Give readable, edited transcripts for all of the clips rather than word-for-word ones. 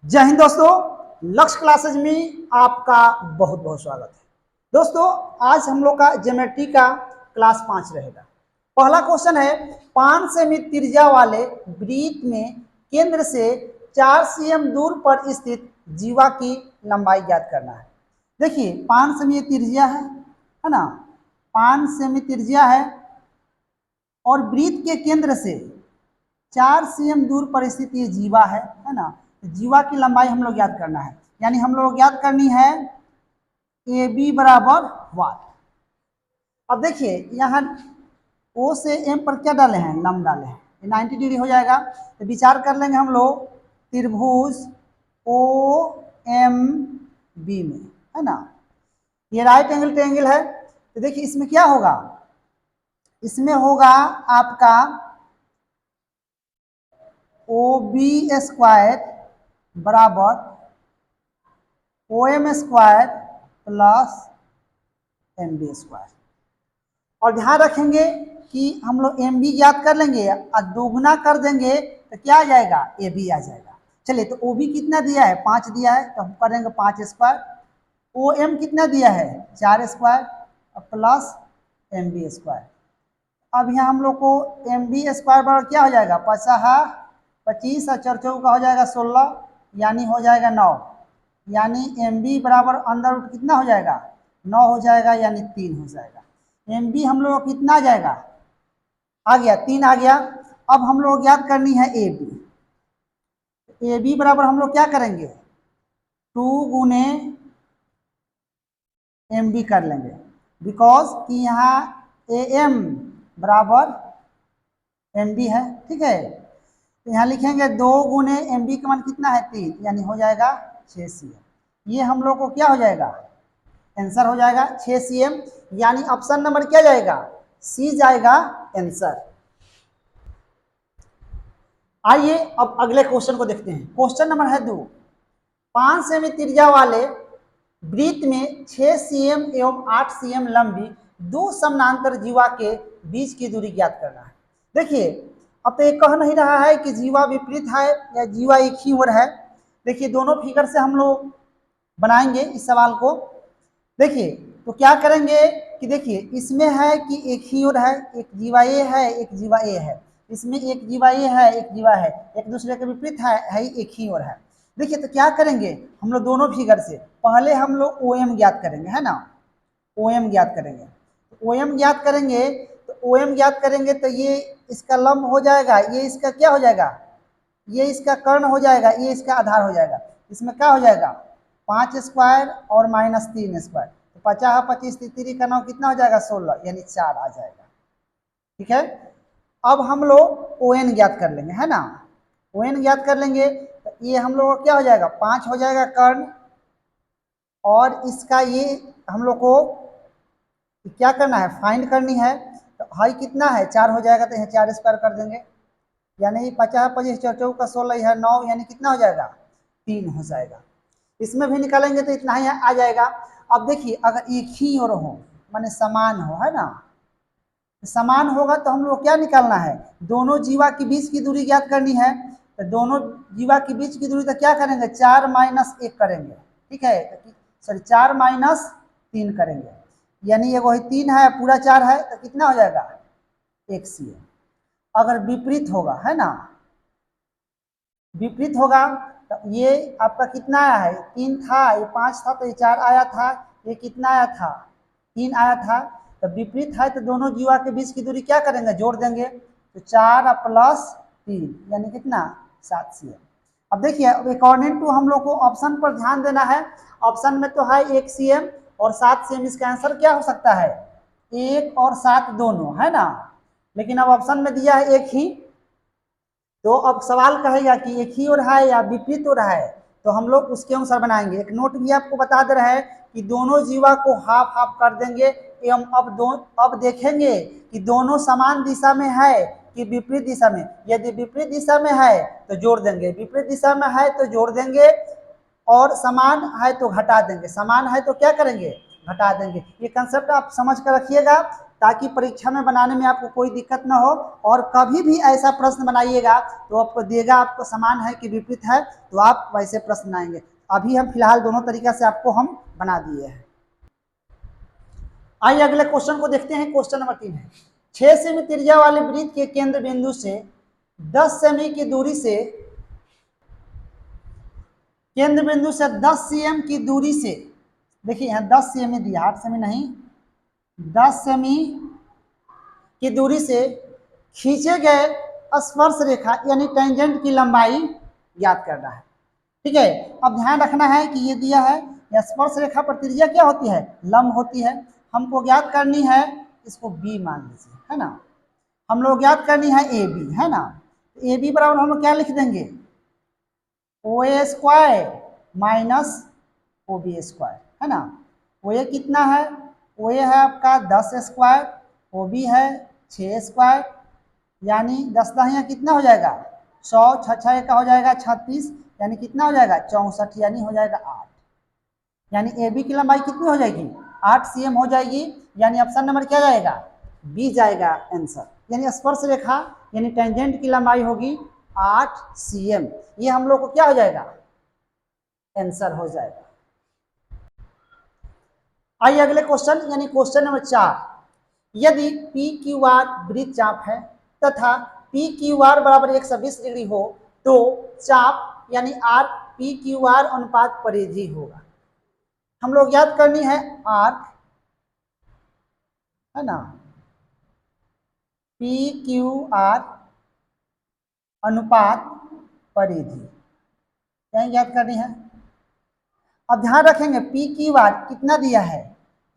जय हिंद दोस्तों। लक्ष्य क्लासेज में आपका बहुत बहुत स्वागत है। दोस्तों आज हम लोग का ज्योमेट्री का क्लास 5 रहेगा। पहला क्वेश्चन है 5 सेमी त्रिज्या वाले वृत्त में केंद्र से 4 cm दूर पर स्थित जीवा की लंबाई ज्ञात करना है। देखिए 5 सेमी त्रिज्या है ना, 5 सेमी त्रिज्या है और वृत्त के केंद्र से 4 cm दूर पर स्थित ये जीवा है ना। जीवा की लंबाई हम लोग याद करना है, यानी हम लोग याद करनी है ए बी बराबर 1। अब देखिए यहाँ ओ से एम पर क्या डाले हैं, लंब डाले हैं, 90 डिग्री हो जाएगा। तो विचार कर लेंगे हम लोग त्रिभुज ओ एम बी में, है ना। ये राइट एंगल ट्रायंगल है। तो देखिए इसमें क्या होगा, इसमें होगा आपका ओ बी स्क्वायर बराबर O M square plus M B square. और ध्यान रखेंगे कि हम लोग एम बी याद कर लेंगे और दोगुना कर देंगे तो क्या आ जाएगा, ए बी आ जाएगा। चलिए तो ओ बी कितना दिया है, 5 दिया है, तो हम करेंगे 5 स्क्वायर। ओ एम कितना दिया है, 4 square plus M B square. अब यहाँ हम लोग को एम बी स्क्वायर बराबर क्या हो जाएगा, 25 और 4 चौका हो जाएगा 16, यानी हो जाएगा 9। यानी एम बी बराबर अंदर रूट कितना हो जाएगा, 9 हो जाएगा, यानी 3 हो जाएगा। एम बी हम लोग को कितना आ जाएगा, आ गया 3 आ गया। अब हम लोग याद करनी है ए बी। ए बी बराबर हम लोग क्या करेंगे, 2 गुने एम बी कर लेंगे, बिकॉज कि यहाँ ए एम बराबर एम बी है, ठीक है। तो यहाँ लिखेंगे 2 गुने एम बी का मान कितना है 3, यानी हो जाएगा 6 cm। ये हम लोग को क्या हो जाएगा, आंसर हो जाएगा 6 cm, यानी ऑप्शन नंबर क्या जाएगा, सी जाएगा आंसर। आइए अब अगले क्वेश्चन को देखते हैं। क्वेश्चन नंबर है 2। 5 सेमी त्रिज्या वाले वृत्त में 6 cm एवं 8 cm लंबी दो समानांतर जीवा के बीच की दूरी ज्ञात करना है। देखिए अब तो ये कह नहीं रहा है कि जीवा विपरीत है या जीवा एक ही ओर है। देखिए दोनों फिगर से हम लोग बनाएंगे इस सवाल को। देखिए तो क्या करेंगे कि देखिए इसमें है कि एक ही ओर है, एक जीवा ए है, एक जीवा ए है। इसमें एक जीवा ए है, एक जीवा है, एक दूसरे के विपरीत है एक ही ओर है। देखिए तो क्या करेंगे हम लोग दोनों फिगर से पहले हम लोग ओ एम ज्ञात करेंगे, है ना। ओ एम ज्ञात करेंगे, तो ओ एम ज्ञात करेंगे, तो ओ एम ज्ञात करेंगे तो ये इसका लंब हो जाएगा, ये इसका क्या हो जाएगा, ये इसका कर्ण हो जाएगा, ये इसका आधार हो जाएगा। इसमें क्या हो जाएगा 5 स्क्वायर और माइनस 3 स्क्वायर, तो 50 25 3 का 9 कितना हो जाएगा 16, यानी 4 आ जाएगा, ठीक है। अब हम लोग ओ एन ज्ञात कर लेंगे, है ना। ओ एन ज्ञात कर लेंगे तो ये हम लोग क्या हो जाएगा 5 हो जाएगा कर्ण, और इसका ये हम लोग को क्या करना है, फाइंड करनी है। तो हाई कितना है 4 हो जाएगा, तो यहाँ 4 स्क्वायर कर देंगे, यानी 50 25 4 का 16 है 9, यानी कितना हो जाएगा 3 हो जाएगा। इसमें भी निकालेंगे तो इतना ही आ जाएगा। अब देखिए अगर एक ही ओर हो माने समान हो, है ना, समान होगा तो हम लोग क्या निकालना है, दोनों जीवा के बीच की दूरी ज्ञात करनी है। तो दोनों जीवा के बीच की दूरी तो क्या करेंगे 4 माइनस 1 करेंगे, ठीक है, सॉरी 4 माइनस 3 करेंगे, यानी ये वही 3 है पूरा 4 है, तो कितना हो जाएगा 1 cm। अगर विपरीत होगा, है ना, विपरीत होगा तो ये आपका कितना आया है 3 था, ये 5 था, तो ये 4 आया था, ये कितना आया था 3 आया था। तो विपरीत है तो दोनों जीवा के बीच की दूरी क्या करेंगे, जोड़ देंगे, तो 4 प्लस 3 यानी कितना 7 cm। अब देखिए अकॉर्डिंग टू हम लोग को ऑप्शन पर ध्यान देना है। ऑप्शन में तो है 1 cm और 7 cm, इसका आंसर क्या हो सकता है 1 और 7 दोनों, है ना। लेकिन अब ऑप्शन में दिया है एक ही, तो अब सवाल कहेगा कि एक ही ओर है या विपरीत ओर है, तो हम लोग उसके अनुसार बनाएंगे। एक नोट भी आपको बता दे रहे हैं कि दोनों जीवा को हाफ हाफ कर देंगे एवं अब देखेंगे कि दोनों समान दिशा में है कि विपरीत दिशा में। यदि विपरीत दिशा में है तो जोड़ देंगे, विपरीत दिशा में है तो जोड़ देंगे, और समान है तो घटा देंगे, समान है तो क्या करेंगे घटा देंगे। ये कंसेप्ट आप समझ कर रखिएगा ताकि परीक्षा में बनाने में आपको कोई दिक्कत ना हो। और कभी भी ऐसा प्रश्न बनाइएगा तो आपको देगा आपको समान है कि विपरीत है, तो आप वैसे प्रश्न बनाएंगे। अभी हम फिलहाल दोनों तरीका से आपको हम बना दिए हैं। आइए अगले क्वेश्चन को देखते हैं। क्वेश्चन नंबर 3 है 6 सेमी त्रिज्या वाले वृत्त के केंद्र बिंदु से 10 सेमी की दूरी से केंद्र बिंदु से 10 सीएम की दूरी से, देखिए यहाँ 10 सेमी दिया, 8 सेमी नहीं, 10 सेमी की दूरी से खींचे गए स्पर्श रेखा यानी टेंजेंट की लंबाई ज्ञात करना है। ठीक है, अब ध्यान रखना है कि ये दिया है, या स्पर्श रेखा पर त्रिज्या क्या होती है, लंब होती है। हमको ज्ञात करनी है, इसको बी मान लीजिए, है ना। हम लोग ज्ञात करनी है ए बी, है ना। ए बी बराबर हम लोग क्या लिख देंगे, O A square minus O B square, है ना। ओ ए कितना है, ओ ए है आपका 10 स्क्वायर, ओ बी है 6 स्क्वायर, यानी 10 दहिया कितना हो जाएगा 100, 6 का हो जाएगा 36, यानी कितना हो जाएगा 64, यानी हो जाएगा 8। यानी ए बी की लंबाई कितनी हो जाएगी 8 सीएम हो जाएगी, यानी ऑप्शन नंबर क्या जाएगा बी जाएगा आंसर। यानी स्पर्श रेखा यानी टेंजेंट की लंबाई होगी 8 सीएम, ये हम लोग को क्या हो जाएगा आंसर हो जाएगा। आइए अगले क्वेश्चन यानी क्वेश्चन नंबर 4, यदि पी क्यू आर वृत्तचाप है तथा पी क्यू आर बराबर 120 डिग्री हो तो चाप यानी आर पी क्यू आर अनुपात परिधि होगा। हम लोग याद करनी है आर्क, है ना, पी क्यू आर अनुपात परिधि, क्या याद करनी है। अब ध्यान रखेंगे पी क्यू आर कितना दिया है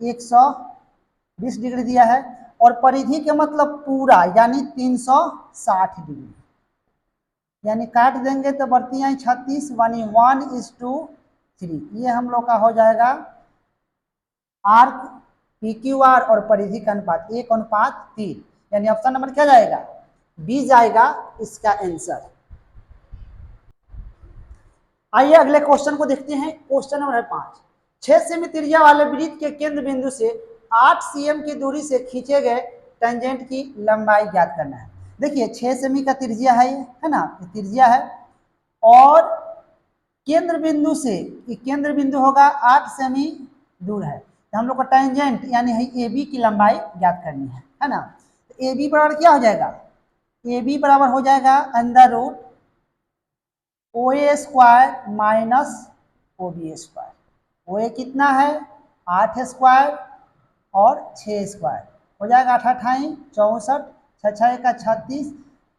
120 डिग्री दिया है, और परिधि के मतलब पूरा यानी 360 डिग्री, यानी काट देंगे तो बढ़ती आई 36 यानी 1:3, ये हम लोग का हो जाएगा आर्क पी क्यू आर और परिधि का अनुपात 1:3, यानी ऑप्शन नंबर क्या जाएगा बी जाएगा इसका आंसर। आइए अगले क्वेश्चन को देखते हैं। क्वेश्चन नंबर 5, 6 सेमी त्रिज्या वाले वृत्त के केंद्र बिंदु से 8 सीएम की दूरी से खींचे गए टेंजेंट की लंबाई ज्ञात करना है। देखिए 6 सेमी का त्रिज्या है, ये है ना, ये त्रिज्या है, और केंद्र बिंदु से, केंद्र बिंदु होगा 8 सेमी दूर है, तो हम लोग को टेंजेंट यानी ए बी की लंबाई ज्ञात करनी है ना। तो ए बी बराबर क्या हो जाएगा, ए बी बराबर हो जाएगा under root O A square minus O B square. O A कितना है 8 स्क्वायर और 6 स्क्वायर, हो जाएगा 8 8 64, 6 का 36,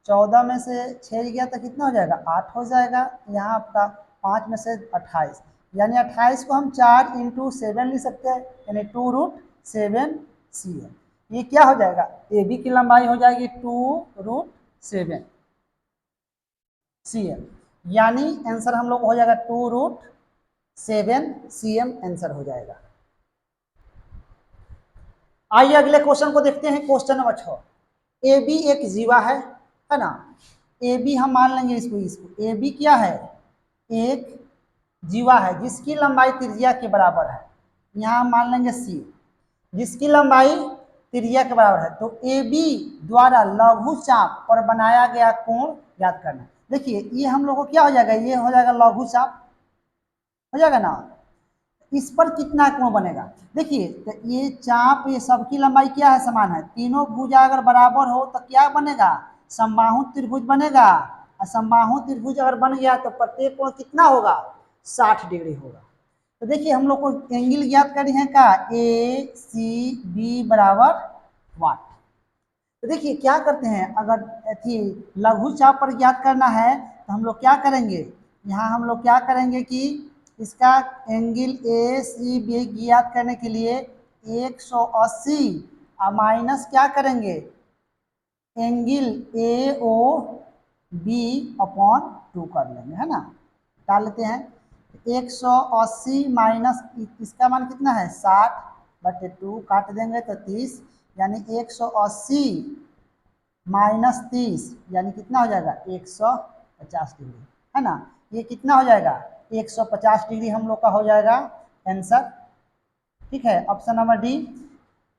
14 में से 6 गया तो कितना हो जाएगा 8 हो जाएगा, यहाँ आपका 5 में से 28, यानी 28 को हम 4 × 7 लिख सकते हैं, यानी 2√7 CM। ये क्या हो जाएगा ए बी की लंबाई हो जाएगी 2√7 CM, यानी आंसर हम लोग हो जाएगा 2√7 CM आंसर हो जाएगा। आइए अगले क्वेश्चन को देखते हैं। क्वेश्चन नंबर 6, ए बी एक जीवा है ना। ए बी हम मान लेंगे इसको ए बी क्या है एक जीवा है जिसकी लंबाई त्रिज्या के बराबर है, यहाँ हम मान लेंगे सी, जिसकी लंबाई त्रिज्या के बराबर है। तो ए बी द्वारा लघु चाप पर बनाया गया कोण ज्ञात करना। देखिए ये हम लोग को क्या हो जाएगा, ये हो जाएगा लघु चाप हो जाएगा ना, इस पर कितना कोण बनेगा। देखिए तो ये चाप ये सबकी लंबाई क्या है समान है, तीनों भुजा अगर बराबर हो तो क्या बनेगा समबाहु त्रिभुज बनेगा, और समबाहु त्रिभुज अगर बन गया तो प्रत्येक कोण कितना होगा 60 डिग्री होगा। तो देखिए हम लोग को एंगल ज्ञात करनी है का ए सी बी बराबर 1। तो देखिए क्या करते हैं, अगर थी लघु चाप पर ज्ञात करना है तो हम लोग क्या करेंगे, यहाँ हम लोग क्या करेंगे कि इसका एंगल ए सी बी ज्ञात करने के लिए 180 और माइनस क्या करेंगे angle A O B upon 2 कर लेंगे, है ना, डाल लेते हैं। 180 माइनस इसका मान कितना है 60/2, काट देंगे तो 30, यानी 180 माइनस 30 यानी कितना हो जाएगा 150 डिग्री, है ना। ये कितना हो जाएगा 150 डिग्री हम लोग का हो जाएगा आंसर। ठीक है, ऑप्शन नंबर डी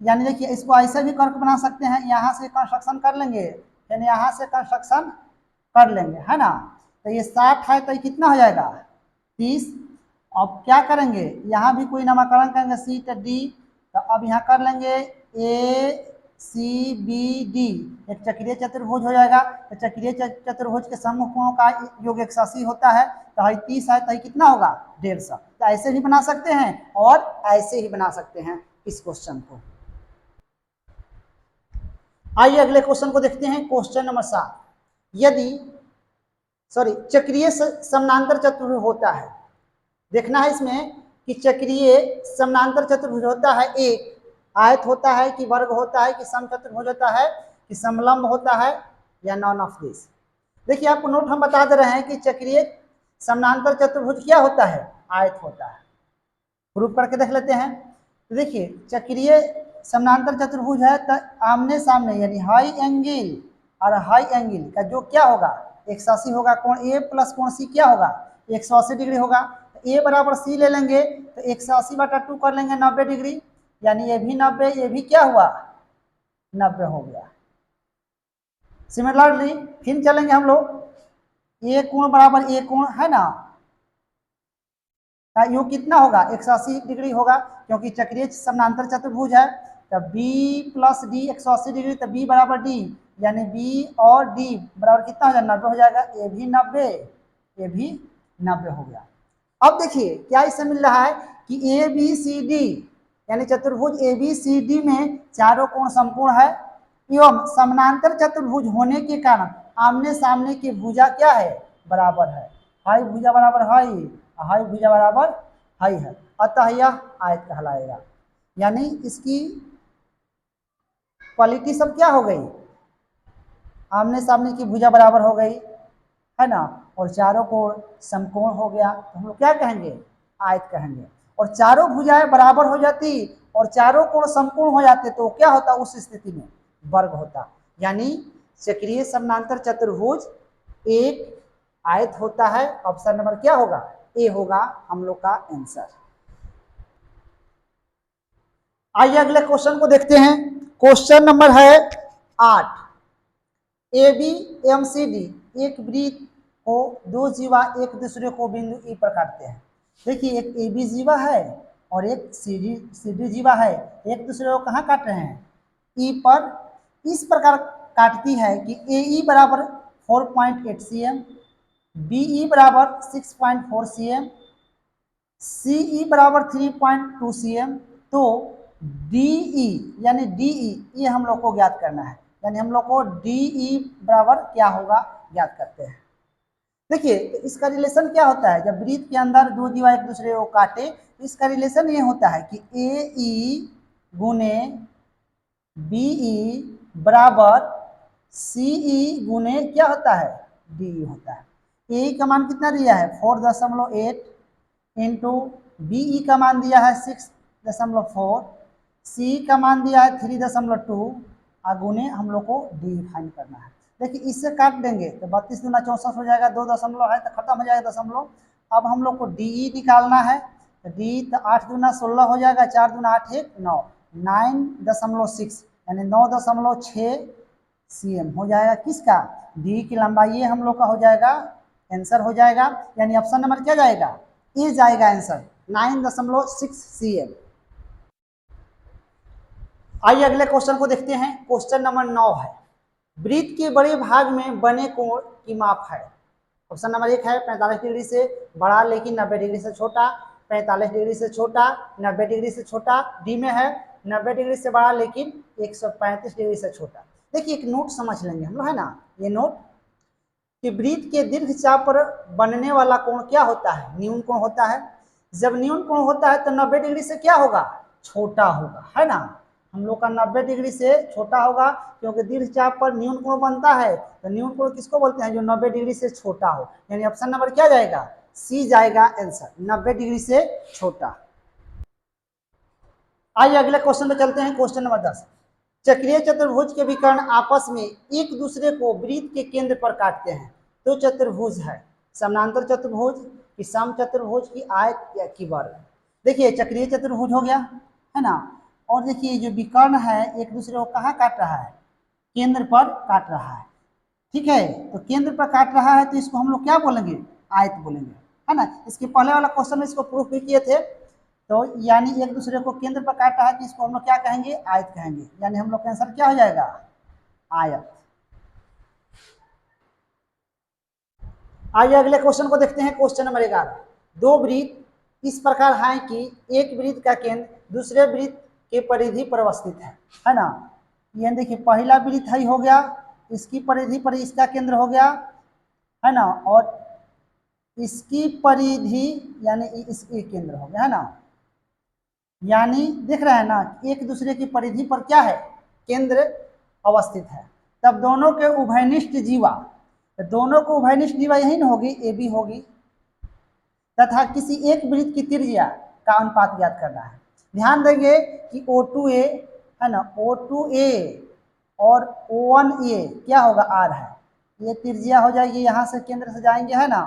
यानी देखिए इसको ऐसे भी कर्क बना सकते हैं, यहाँ से कंस्ट्रक्शन कर लेंगे, यानी यहाँ से कंस्ट्रक्शन कर लेंगे, है ना। तो ये 60 है तो ये कितना हो जाएगा 30। अब क्या करेंगे, यहाँ भी कोई नामकरण करेंगे सी तो डी, तो अब यहाँ कर लेंगे ए सी बी डी, एक चक्रीय चतुर्भुज हो जाएगा। तो चक्रीय चतुर्भुज के समूह कोणों का योग 180 होता है, तो ये 30 है तो ये कितना होगा 150। तो ऐसे भी बना सकते हैं और ऐसे ही बना सकते हैं इस क्वेश्चन को। आइए अगले क्वेश्चन को देखते हैं, क्वेश्चन नंबर 7। यदि चक्रीय समानांतर चतुर्भुज होता है, देखना है इसमें कि चक्रीय समानांतर चतुर्भुज होता है, एक आयत होता है कि वर्ग होता है कि समचतुर्भुज होता है कि समलंब होता है या नॉन ऑफ दिस। देखिए आपको नोट हम बता दे रहे हैं कि चक्रीय समानांतर चतुर्भुज क्या होता है, आयत होता है। प्रूफ करके देख लेते हैं। तो देखिए चक्रीय समानांतर चतुर्भुज है तो आमने सामने यानी हाई एंगल और हाई एंगल का जो क्या होगा 180 होगा, कोण ए प्लस कोण सी क्या होगा 180 डिग्री होगा। तो ए बराबर सी ले लेंगे तो 180/2 कर लेंगे 90 डिग्री, यानी ये भी 90, ये भी क्या हुआ 90 हो गया। सिमिलरली फिर चलेंगे हम लोग, ए कोण बराबर ए कोण है ना, योग कितना होगा 180 डिग्री होगा, क्योंकि चक्रीय समानांतर चतुर्भुज है। तो b प्लस डी 180 डिग्री, तो b बराबर डी, यानी b और d बराबर कितना हो जाएगा 90 हो जाएगा। ये भी 90, ये भी 90 हो गया। अब देखिए क्या इससे मिल रहा है कि ए बी सी डी यानी चतुर्भुज ए बी सी डी में चारों कोण समकोण है एवं समानांतर चतुर्भुज होने के कारण आमने सामने की भुजा क्या है बराबर है, हाई भुजा बराबर हाई, हाई भुजा बराबर हाई है, अतः यह आयत कहलाएगा। यानी इसकी क्वालिटी सब क्या हो गई, आमने सामने की भुजा बराबर हो गई है ना, और चारों कोण समकोण हो गया, तो हम लोग क्या कहेंगे आयत कहेंगे। और चारों भुजाएं बराबर हो जाती और चारों कोण समकोण हो जाते तो क्या होता उस स्थिति में वर्ग होता। यानी चक्रीय समानांतर चतुर्भुज एक आयत होता है। ऑप्शन नंबर क्या होगा ए होगा हम लोग का आंसर। आइए अगले क्वेश्चन को देखते हैं, क्वेश्चन नंबर है 8। A B M C D एक वृत्त को दो जीवा एक दूसरे को बिंदु ई पर काटते हैं। देखिए एक ए बी जीवा है और एक सी डी जीवा है, एक दूसरे को कहाँ काट रहे हैं ई पर। इस प्रकार काटती है कि ए ई बराबर 4.8 cm, बी ई बराबर 6.4 cm, सी ई बराबर 3.2 cm। तो डी ई यानी डी ई ये हम लोग को ज्ञात करना है, यानी हम लोग को डी ई बराबर क्या होगा ज्ञात करते हैं। देखिए इसका रिलेशन क्या होता है, जब वृत्त के अंदर दो जीवा एक दूसरे को काटे तो इसका रिलेशन ये होता है कि ए ई गुने बी ई बराबर सी ई गुने क्या होता है डी ई होता है। ए का मान कितना दिया है 4.8 इंटू बी ई का मान दिया है 6.4, सी का मान दिया है 3.2 और गुने हम लोग को डी फाइंड करना है। देखिए इससे काट देंगे तो 32 दूना 64 हो जाएगा, 2 दशमलव है तो खत्म हो जाएगा दशमलव। अब हम लोग को डी ई निकालना है, तो डी तो 8 दूना 16 हो जाएगा, 4 दूना 8 1 9, 9.6 यानी 9.6 cm हो जाएगा किसका डी की लंबाई, ये हम लोग का हो जाएगा आंसर हो जाएगा। यानी ऑप्शन नंबर क्या जाएगा ए जाएगा आंसर 9.6 cm। आइए अगले क्वेश्चन को देखते हैं, क्वेश्चन नंबर 9 है वृत्त के बड़े भाग में बने कोण की माप है। ऑप्शन नंबर 1 है 45 डिग्री से बड़ा लेकिन 90 डिग्री से छोटा, 45 डिग्री से छोटा, 90 डिग्री से छोटा। डी में है 90 डिग्री से बड़ा लेकिन 135 डिग्री से छोटा। देखिए एक नोट समझ लेंगे हम लोग है ना, ये नोट कि वृत्त के दीर्घ चाप पर बनने वाला कोण क्या होता है न्यून कोण होता है। जब न्यून कोण होता है तो 90 डिग्री से क्या होगा छोटा होगा, है ना। हम लोग का 90 डिग्री से छोटा होगा क्योंकि दीर्घ चाप पर न्यून कोण बनता है। तो न्यून कोण किसको बोलते हैं जो 90 डिग्री से छोटा हो, यानी ऑप्शन नंबर क्या जाएगा सी जाएगा आंसर 90 डिग्री से छोटा। आइए अगले क्वेश्चन पे चलते हैं, क्वेश्चन नंबर 10। चक्रीय चतुर्भुज के विकर्ण आपस में एक दूसरे को वृत्त के केंद्र पर काटते हैं तो चतुर्भुज है समानांतर चतुर्भुज की सम चतुर्भुज की आयत या की वर्ग। देखिए चक्रीय चतुर्भुज हो गया है ना, और देखिए जो विकर्ण है एक दूसरे को कहाँ काट रहा है, केंद्र पर काट रहा है। ठीक है, तो केंद्र पर काट रहा है तो इसको हम लोग क्या बोलेंगे, आयत बोलेंगे, है ना। इसके पहले वाला क्वेश्चन में इसको प्रूफ भी किए थे। तो यानी एक दूसरे को केंद्र पर काट रहा है तो इसको हम लोग क्या कहेंगे, आयत कहेंगे। यानी हम लोग का आंसर क्या हो जाएगा, आयत। आइए अगले क्वेश्चन को देखते हैं। Question number 11। दो वृत्त इस प्रकार हैं कि एक वृत्त का केंद्र दूसरे वृत्त के परिधि पर अवस्थित है ना। ये देखिए पहला वृत्त है हो गया, इसकी परिधि पर इसका केंद्र हो गया, है ना, और इसकी परिधि यानी इसके केंद्र हो गया, है ना। यानी देख रहे हैं ना, एक दूसरे की परिधि पर क्या है, केंद्र अवस्थित है। तब दोनों के उभयनिष्ठ जीवा, तो दोनों को उभयनिष्ठ जीवा यही ना होगी, ए बी होगी, तथा किसी एक वृत्त की त्रिज्या का अनुपात ज्ञात करना है। ध्यान देंगे कि O2A है ना, O2A और O1A क्या होगा, R है। ये त्रिज्या हो जाएगी, यहाँ से केंद्र से जाएंगे, है ना,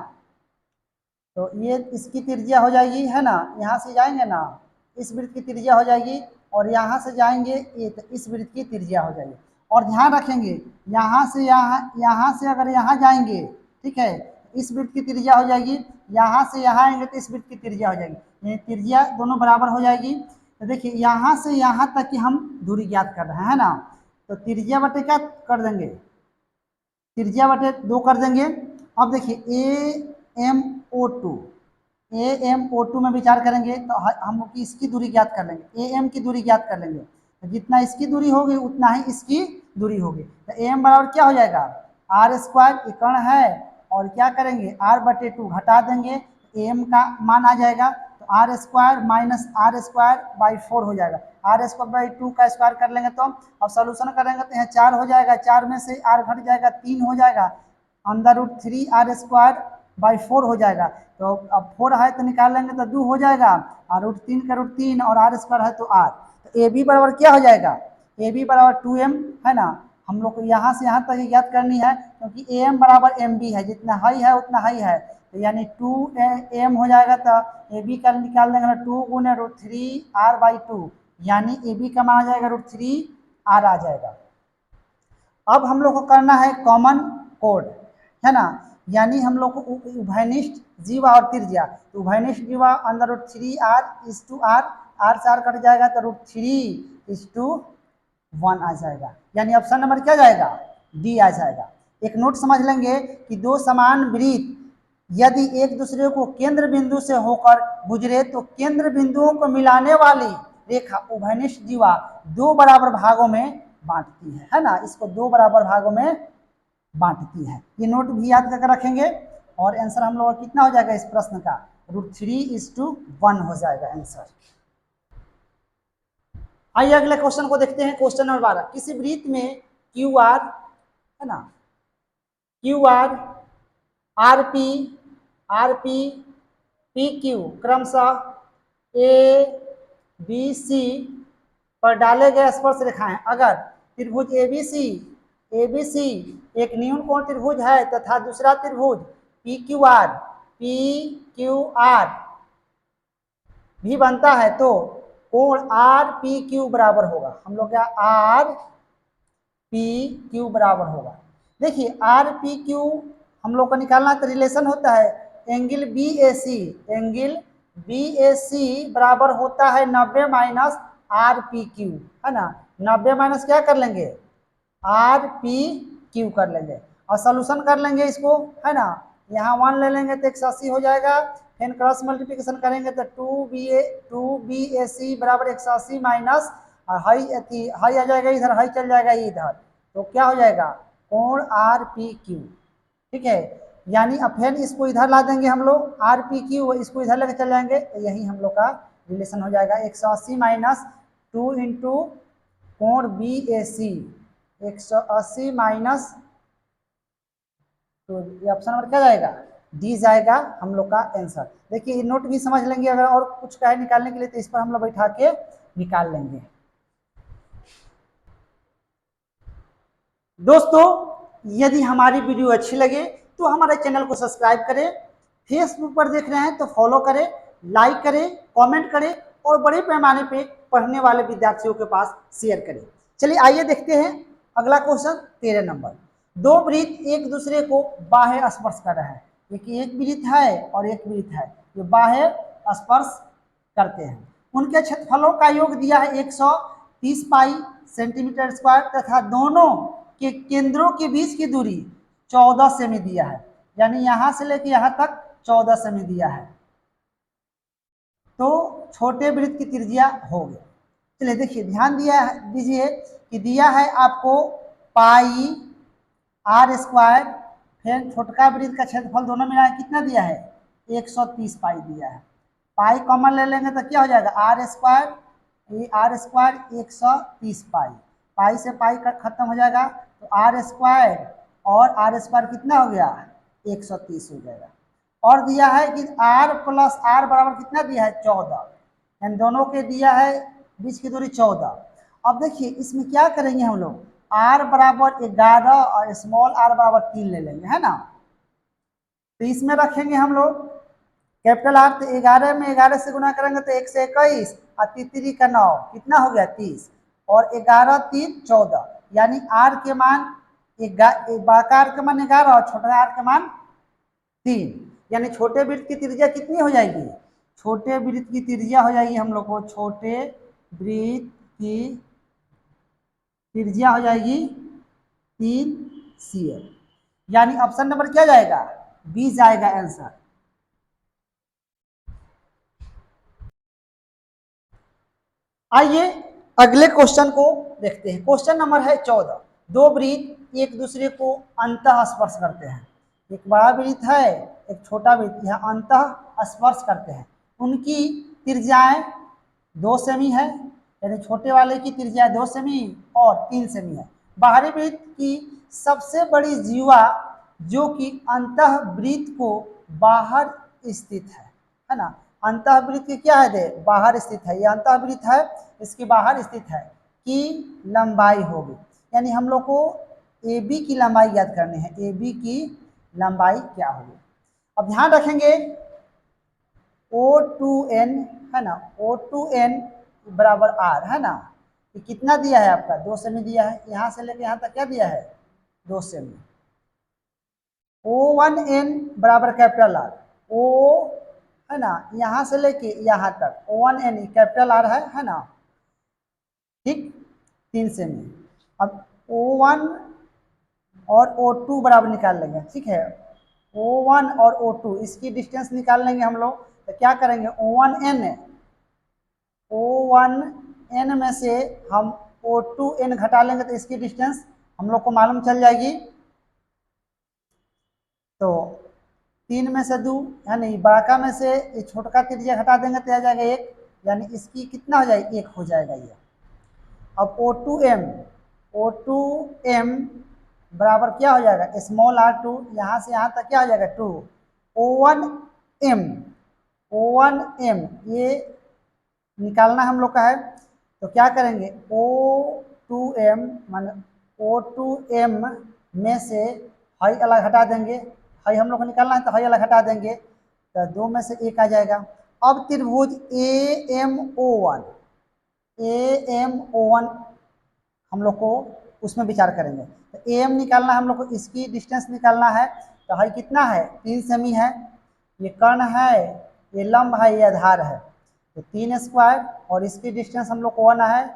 तो ये इसकी त्रिज्या हो जाएगी, है ना, यहाँ से जाएंगे ना, इस वृत्त की त्रिज्या हो जाएगी, और यहाँ से जाएंगे ये, तो इस वृत्त की त्रिज्या हो जाएगी। और ध्यान रखेंगे यहाँ से यहाँ से अगर यहाँ जाएंगे, ठीक है, इस वृत्त की त्रिज्या हो जाएगी, यहाँ से यहाँ आएंगे तो इस वृत्त की त्रिज्या हो जाएगी। ये त्रिज्या दोनों बराबर हो जाएगी। तो देखिए यहाँ से यहाँ तक की हम दूरी ज्ञात कर रहे हैं ना, तो त्रिज्या बटे क्या कर देंगे, त्रिज्या बटे 2 कर देंगे। अब देखिए AMO2 में विचार करेंगे तो हम इसकी दूरी ज्ञात कर लेंगे, AM की दूरी ज्ञात कर लेंगे। तो जितना इसकी दूरी होगी उतना ही इसकी दूरी होगी। तो AM बराबर क्या हो जाएगा, R², कर्ण है, और क्या करेंगे R/2 घटा देंगे, AM का मान आ जाएगा, तो R² माइनस R²/4 हो जाएगा। R²/2 का स्क्वायर कर लेंगे तो अब सोल्यूशन करेंगे तो यहाँ 4 हो जाएगा, 4 में से R घट जाएगा, 3 हो जाएगा, √3 R²/4 हो जाएगा। तो अब 4 है तो निकाल लेंगे तो 2 हो जाएगा, और √3 का √3 और R² है तो R। तो AB बराबर क्या हो जाएगा, AB बराबर 2M, है ना। हम लोग को यहाँ से यहाँ तक ज्ञात करनी है, क्योंकि AM बराबर MB है, जितना हाई है उतना हाई है, तो यानी 2M हो जाएगा। तो AB का निकाल देंगे ना, 2 गुने √3 R/2, यानी AB का मान आ जाएगा √3 R आ जाएगा। अब हम लोग को करना है कॉमन कोड, है ना, यानी हम लोग को उभयनिष्ठ जीवा और त्रिज्या, तो उभयनिष्ठ जीवा अंदर √3 R/R, R से R कट जाएगा तो √3:1 आ जाएगा। यानी ऑप्शन नंबर क्या जाएगा, डी आ जाएगा। एक नोट समझ लेंगे कि दो समान वृत्त यदि एक दूसरे को केंद्र बिंदु से होकर गुजरे तो केंद्र बिंदुओं को मिलाने वाली रेखा उभयनिष्ठ जीवा 2 बराबर भागों में बांटती है ना, इसको 2 बराबर भागों में बांटती है। ये नोट भी याद करके रखेंगे, और आंसर हम लोग कितना हो जाएगा इस प्रश्न का, √3:1 हो जाएगा आंसर। आइए अगले क्वेश्चन को देखते हैं। Question number 12। किसी वृत्त में QR है ना, QR, RP, PQ क्रमशः ABC पर डाले गए स्पर्श रेखाएं अगर त्रिभुज ABC एक न्यून कोण त्रिभुज है तथा दूसरा त्रिभुज PQR भी बनता है तो कोण RPQ बराबर होगा। हम लोग क्या RPQ बराबर होगा। देखिए RPQ हम लोग को निकालना तो रिलेशन होता है एंगल BAC बराबर होता है 90 माइनस RPQ, है ना। 90 माइनस क्या कर लेंगे, RPQ कर लेंगे, और सोल्यूशन कर लेंगे इसको, है ना। यहाँ 1 ले लेंगे तो 180 हो जाएगा, फिर क्रॉस मल्टीप्लिकेशन करेंगे तो 2BAC बराबर 180 माइनस हाई आ जाएगा इधर, हाई चल जाएगा इधर, तो क्या हो जाएगा कोण RPQ। ठीक है, यानी अब फिर इसको इधर ला देंगे हम लोग RPQ, इसको इधर लेके चल जाएंगे तो यही हम लोग का रिलेशन हो जाएगा 180 माइनस 2 इंटू कोण BAC 180 माइनस, तो ये ऑप्शन नंबर क्या जाएगा, डी जाएगा हम लोग का आंसर। देखिए नोट भी समझ लेंगे, अगर और कुछ कहे निकालने के लिए तो इस पर हम लोग बैठा के निकाल लेंगे। दोस्तों यदि हमारी वीडियो अच्छी लगे तो हमारे चैनल को सब्सक्राइब करें, फेसबुक पर देख रहे हैं तो फॉलो करें, लाइक करें, कमेंट करें, और बड़े पैमाने पे पढ़ने वाले विद्यार्थियों के पास शेयर करें। चलिए आइए देखते हैं अगला क्वेश्चन 13 नंबर। दो वृत्त एक दूसरे को बाह्य स्पर्श कर रहे हैं। एक वृत्त है और एक वृत्त है, ये बाह्य स्पर्श करते हैं। उनके क्षेत्रफलों का योग दिया है 130 पाई सेंटीमीटर स्क्वायर तथा दोनों के केंद्रों के बीच की दूरी 14 सेमी दिया है, यानी यहां से लेकर यहां तक 14 सेमी दिया है। तो छोटे वृत्त की त्रिज्या हो गई। चलिए देखिए, ध्यान दीजिए कि दिया है आपको पाई आर स्क्वायर, फिर छोटका वृत्त का क्षेत्रफल दोनों मिला है कितना दिया है 130 पाई दिया है। पाई कॉमन ले लेंगे तो क्या हो जाएगा आर स्क्वायर, ये आर स्क्वायर 130 पाई, पाई से पाई खत्म हो जाएगा तो आर स्क्वायर और आर स्क्वायर कितना हो गया 130 हो जाएगा। और दिया है कि आर प्लस आर बराबर कितना दिया है 14, इन दोनों के दिया है बीच की दूरी 14। अब देखिए इसमें क्या करेंगे हम लोग, आर बराबर 11 और स्मॉल आर बराबर 3 ले लेंगे, है ना। तो इसमें रखेंगे हम लोग कैपिटल आर, तो 11 में 11 से गुना करेंगे तो 1 से 21 और 3 का 9 कितना हो गया 30 और 11 3 14, यानी आर के मान बड़ा आर के मान 11 और छोटा आर के मान 3, यानी छोटे वृत्त की त्रिज्या कितनी हो जाएगी, छोटे वृत्त की त्रिज्या हो जाएगी हम लोग को, छोटे वृत्त की त्रिज्या हो जाएगी 3 cm, यानी ऑप्शन नंबर क्या जाएगा बी जाएगा आंसर। आइए अगले क्वेश्चन को देखते हैं। क्वेश्चन नंबर है 14। दो वृत्त एक दूसरे को अंतः स्पर्श करते हैं। एक बड़ा वृत्त है एक छोटा वृत्त, यह अंतः स्पर्श करते हैं। उनकी त्रिज्याएं 2 सेमी है, यानी छोटे वाले की त्रिज्या 2 सेमी और 3 सेमी है। बाहरी वृत्त की सबसे बड़ी जीवा जो कि अंतः वृत्त को बाहर स्थित है ना। अंतः वृत्त की क्या है दे बाहर स्थित है, ये अंतः वृत्त है इसके बाहर स्थित है की लंबाई होगी, यानी हम लोग को ए बी की लंबाई याद करनी है, ए बी की लंबाई क्या होगी। अब ध्यान रखेंगे O2n है ना, O2n बराबर आर है ना, ये कितना दिया है आपका 2 सेमी दिया है, यहाँ से लेकर यहाँ तक क्या दिया है 2 सेमी। O1n बराबर कैपिटल आर, O है ना यहाँ से लेके यहाँ तक O1n कैपिटल आर है ना, ठीक 3 सेमी। अब O1 और O2 बराबर निकाल लेंगे, ठीक है। O1 और O2 इसकी डिस्टेंस निकाल लेंगे हम लोग, तो क्या करेंगे O1n में से हम O2n घटा लेंगे तो इसकी डिस्टेंस हम लोग को मालूम चल जाएगी। तो 3 में से 2 यानी बड़का में से ये छोटका त्रिज्या घटा देंगे तो आ जाएगा 1, यानी इसकी कितना हो जाएगा 1 हो जाएगा ये। अब O2m बराबर क्या हो जाएगा स्मॉल r2, यहाँ से यहाँ तक क्या हो जाएगा 2। O1m ये निकालना हम लोग का है, तो क्या करेंगे O2m मान O2m में से हाई अलग हटा देंगे, हाई हम लोग को निकालना है तो हाई अलग हटा देंगे तो 2 में से 1 आ जाएगा। अब त्रिभुज AMO1 हम लोग को उसमें विचार करेंगे, तो AM निकालना है हम लोग को, इसकी डिस्टेंस निकालना है, तो हाई कितना है 3 सेमी है, ये कर्ण है ये लंब है ये आधार है, तो 3 स्क्वायर और इसकी डिस्टेंस हम लोग को 1 है,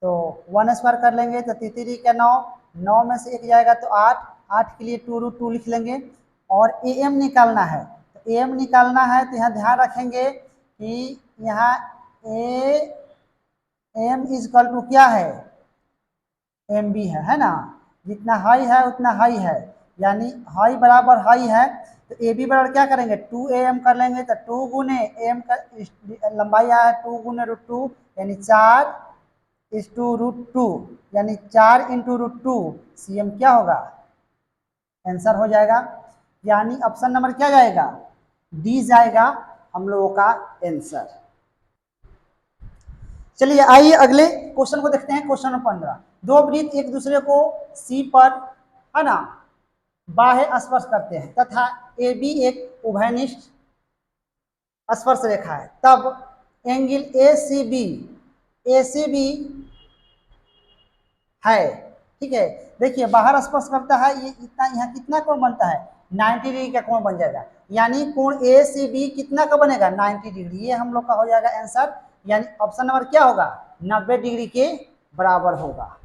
तो 1 स्क्वायर कर लेंगे तो 3 का 9, 9 में से 1 जाएगा तो 8, 8 के लिए 2√2 लिख लेंगे। और AM निकालना है, तो AM निकालना है तो यहाँ ध्यान रखेंगे कि यहाँ AM इजकल टू क्या है MB है ना, जितना हाई है उतना हाई है, यानी हाई बराबर हाई है तो AB बराबर क्या करेंगे 2AM कर लेंगे, तो 2 गुने AM का लंबाई आया 2 गुने √2 यानी 4/√2, यानी 4 × √2 CM क्या होगा आंसर हो जाएगा, यानी ऑप्शन नंबर क्या जाएगा डी जाएगा हम लोगों का आंसर। चलिए आइए अगले क्वेश्चन को देखते हैं। Question number 15। दो वृत्त एक दूसरे को सी पर है ना बाह्य स्पर्श करते हैं तथा ए बी एक उभयनिष्ठ स्पर्श रेखा है, तब एंगल ACB ACB है, ठीक है। देखिए बाहर स्पर्श करता है, ये इतना, यहाँ कितना कोण बनता है 90 डिग्री का कोण बन जाएगा, यानी कोण ACB कितना का बनेगा 90 डिग्री। ये हम लोग का हो जाएगा आंसर, यानी ऑप्शन नंबर क्या होगा 90 डिग्री के बराबर होगा।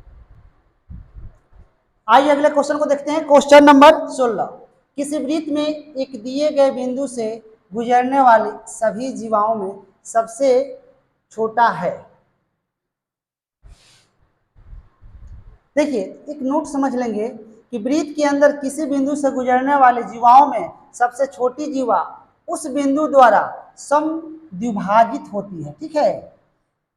आइए अगले क्वेश्चन को देखते हैं। क्वेश्चन नंबर 16, किसी वृत्त में एक दिए गए बिंदु से गुजरने वाली सभी जीवाओं में सबसे छोटा है। देखिए एक नोट समझ लेंगे कि वृत्त के अंदर किसी बिंदु से गुजरने वाले जीवाओं में सबसे छोटी जीवा उस बिंदु द्वारा समद्विभाजित होती है, ठीक है।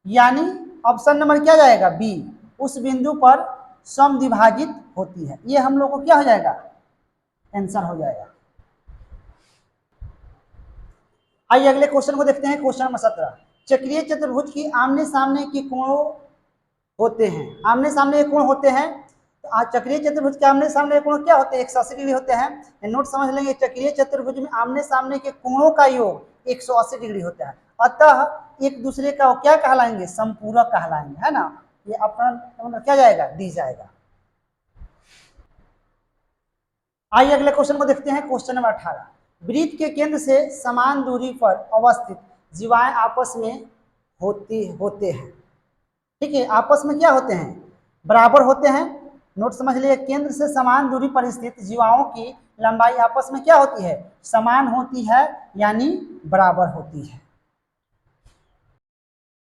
यानी ऑप्शन नंबर क्या जाएगा बी, उस बिंदु पर समद्विभाजित होती है। ये हम लोग को क्या हो जाएगा आंसर हो जाएगा। आइए अगले क्वेश्चन को देखते हैं। क्वेश्चन नंबर 17, चक्रीय चतुर्भुज की आमने सामने के कोणों होते हैं, आमने सामने के कोण होते हैं। तो आज चक्रीय चतुर्भुज के आमने सामने के कोण क्या होते हैं 180 डिग्री होते हैं। नोट समझ लेंगे चक्रीय चतुर्भुज में आमने सामने के कोणों का योग 180 डिग्री होता है, अतः एक दूसरे का वो क्या कहलाएंगे समपूरक कहलाएंगे, है ना। ये अपना क्या जाएगा दी जाएगा। आइए अगले क्वेश्चन को देखते हैं। क्वेश्चन नंबर 18, वृत्त के केंद्र से समान दूरी पर अवस्थित जीवाएं आपस में होते हैं, ठीक है। आपस में क्या होते हैं बराबर होते हैं। नोट समझ लिए केंद्र से समान दूरी पर स्थित जीवाओं की लंबाई आपस में क्या होती है समान होती है, यानी बराबर होती है।